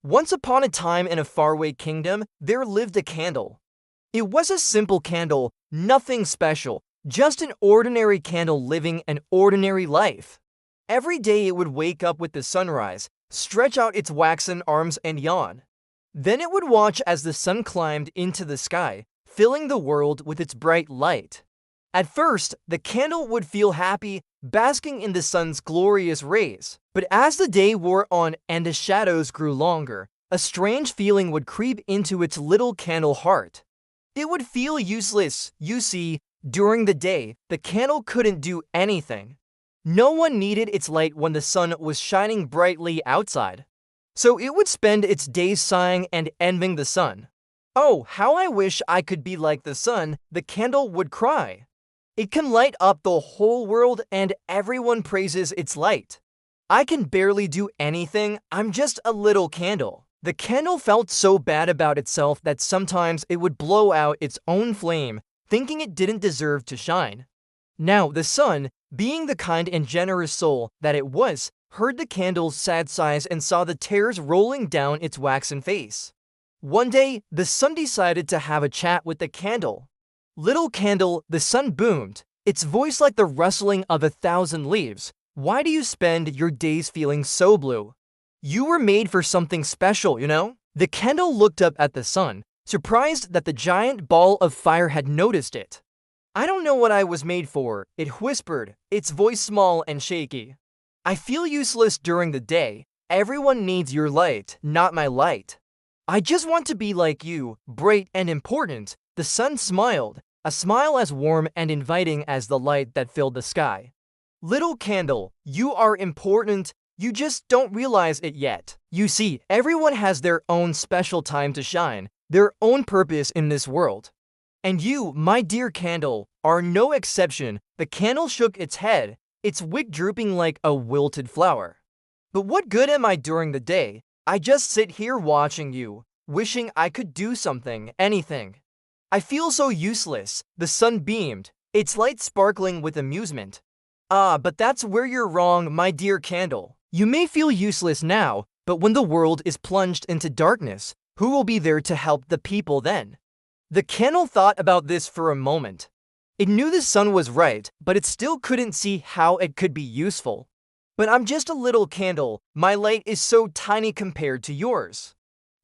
Once upon a time in a faraway kingdom, there lived a candle. It was a simple candle, nothing special, just an ordinary candle living an ordinary life. Every day it would wake up with the sunrise, stretch out its waxen arms and yawn. Then it would watch as the sun climbed into the sky, filling the world with its bright light. At first, the candle would feel happy, basking in the sun's glorious rays. But as the day wore on and the shadows grew longer, a strange feeling would creep into its little candle heart. It would feel useless. You see, during the day, the candle couldn't do anything. No one needed its light when the sun was shining brightly outside. So it would spend its days sighing and envying the sun. "Oh, how I wish I could be like the sun," the candle would cry. "It can light up the whole world and everyone praises its light. I can barely do anything, I'm just a little candle." The candle felt so bad about itself that sometimes it would blow out its own flame, thinking it didn't deserve to shine. Now the sun, being the kind and generous soul that it was, heard the candle's sad sighs and saw the tears rolling down its waxen face. One day, the sun decided to have a chat with the candle. "Little candle," the sun boomed, its voice like the rustling of 1,000 leaves. "Why do you spend your days feeling so blue? You were made for something special, you know?" The candle looked up at the sun, surprised that the giant ball of fire had noticed it. "I don't know what I was made for," it whispered, its voice small and shaky. "I feel useless during the day. Everyone needs your light, not my light. I just want to be like you, bright and important." The sun smiled, a smile as warm and inviting as the light that filled the sky. "Little candle, you are important. You just don't realize it yet. You see, everyone has their own special time to shine, their own purpose in this world. And you, my dear candle, are no exception." The candle shook its head, its wick drooping like a wilted flower. "But what good am I during the day? I just sit here watching you, wishing I could do something, anything. I feel so useless." The sun beamed, its light sparkling with amusement. "Ah, but that's where you're wrong, my dear candle. You may feel useless now, but when the world is plunged into darkness, who will be there to help the people then?" The candle thought about this for a moment. It knew the sun was right, but it still couldn't see how it could be useful. "But I'm just a little candle. My light is so tiny compared to yours.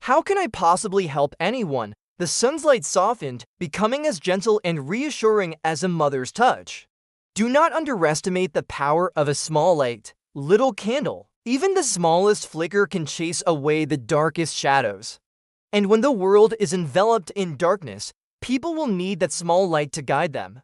How can I possibly help anyone?" The sun's light softened, becoming as gentle and reassuring as a mother's touch. Do not underestimate the power of a small light, little candle. Even the smallest flicker can chase away the darkest shadows. And when the world is enveloped in darkness, people will need that small light to guide them.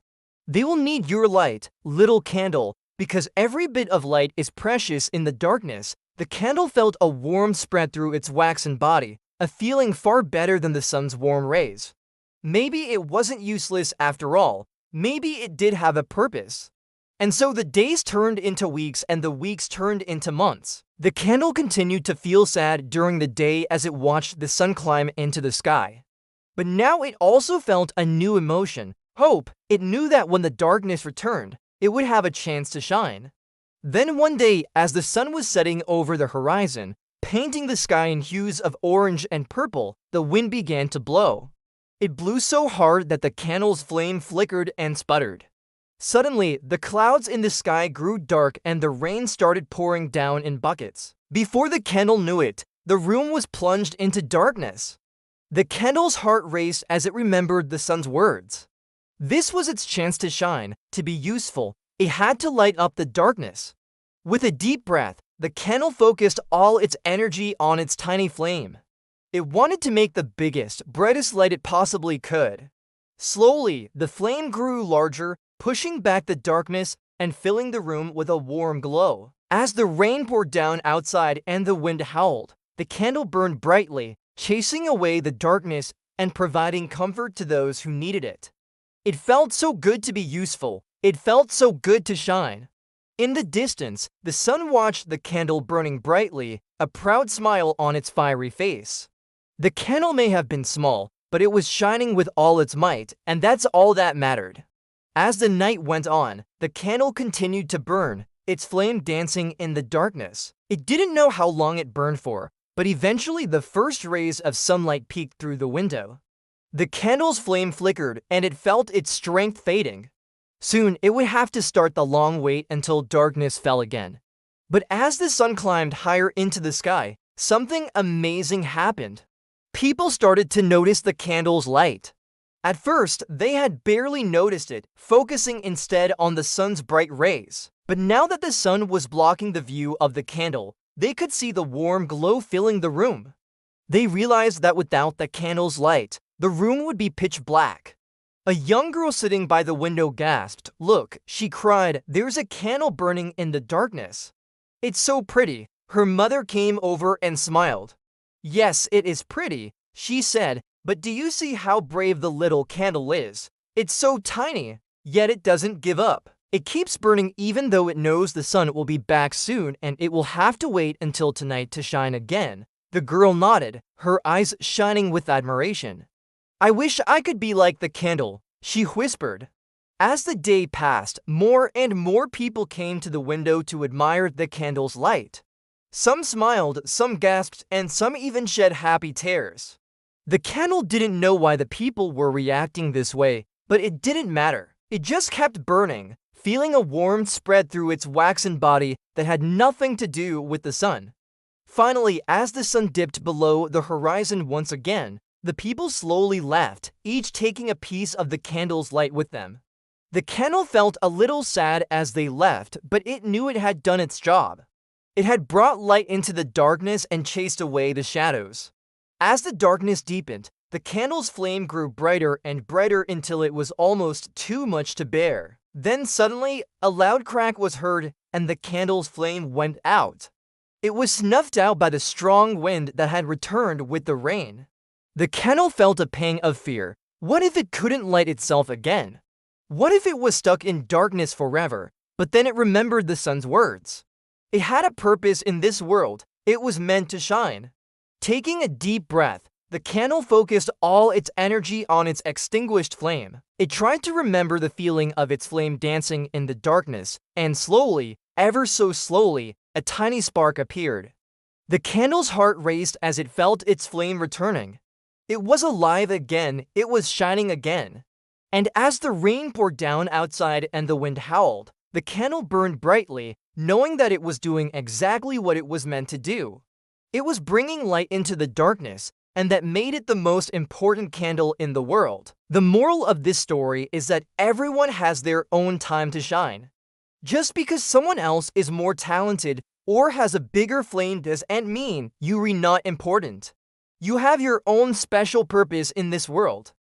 They will need your light, little candle, because every bit of light is precious in the darkness. The candle felt a warmth spread through its waxen body, a feeling far better than the sun's warm rays. Maybe it wasn't useless after all. Maybe it did have a purpose. And so the days turned into weeks and the weeks turned into months. The candle continued to feel sad during the day as it watched the sun climb into the sky. But now it also felt a new emotion, hope. It knew that when the darkness returned, it would have a chance to shine. Then one day, as the sun was setting over the horizon, painting the sky in hues of orange and purple, the wind began to blow. It blew so hard that the candle's flame flickered and sputtered. Suddenly, the clouds in the sky grew dark and the rain started pouring down in buckets. Before the candle knew it, the room was plunged into darkness. The candle's heart raced as it remembered the sun's words. This was its chance to shine, to be useful. It had to light up the darkness. With a deep breath, the candle focused all its energy on its tiny flame. It wanted to make the biggest, brightest light it possibly could. Slowly, the flame grew larger, pushing back the darkness and filling the room with a warm glow. As the rain poured down outside and the wind howled, the candle burned brightly, chasing away the darkness and providing comfort to those who needed it. It felt so good to be useful. It felt so good to shine. In the distance, the sun watched the candle burning brightly, a proud smile on its fiery face. The candle may have been small, but it was shining with all its might, and that's all that mattered. As the night went on, the candle continued to burn, its flame dancing in the darkness. It didn't know how long it burned for, But eventually, the first rays of sunlight peeked through the window. The candle's flame flickered, and it felt its strength fading. Soon, it would have to start the long wait until darkness fell again. But as the sun climbed higher into the sky, something amazing happened. People started to notice the candle's light. At first, they had barely noticed it, focusing instead on the sun's bright rays. But now that the sun was blocking the view of the candle, they could see the warm glow filling the room. They realized that without the candle's light, the room would be pitch black. A young girl sitting by the window gasped, "Look," she cried, "there's a candle burning in the darkness." "It's so pretty." Her mother came over and smiled. "Yes, it is pretty," she said, "but do you see how brave the little candle is? It's so tiny, yet it doesn't give up. It keeps burning even though it knows the sun will be back soon and it will have to wait until tonight to shine again." The girl nodded, her eyes shining with admiration. "I wish I could be like the candle," she whispered. As the day passed, more and more people came to the window to admire the candle's light. Some smiled, some gasped, and some even shed happy tears. The candle didn't know why the people were reacting this way, but it didn't matter. It just kept burning, feeling a warmth spread through its waxen body that had nothing to do with the sun. Finally, as the sun dipped below the horizon once again, the people slowly left, each taking a piece of the candle's light with them. The candle felt a little sad as they left, but it knew it had done its job. It had brought light into the darkness and chased away the shadows. As the darkness deepened, the candle's flame grew brighter and brighter until it was almost too much to bear. Then suddenly, a loud crack was heard, and the candle's flame went out. It was snuffed out by the strong wind that had returned with the rain. The candle felt a pang of fear. What if it couldn't light itself again? What if it was stuck in darkness forever? But then it remembered the sun's words. It had a purpose in this world. It was meant to shine. Taking a deep breath, the candle focused all its energy on its extinguished flame. It tried to remember the feeling of its flame dancing in the darkness, and slowly, ever so slowly, a tiny spark appeared. The candle's heart raced as it felt its flame returning. It was alive again, it was shining again. And as the rain poured down outside and the wind howled, the candle burned brightly, knowing that it was doing exactly what it was meant to do. It was bringing light into the darkness, and that made it the most important candle in the world. The moral of this story is that everyone has their own time to shine. Just because someone else is more talented or has a bigger flame doesn't mean you're not important. You have your own special purpose in this world.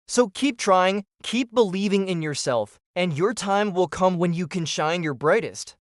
So keep trying, keep believing in yourself, and your time will come when you can shine your brightest.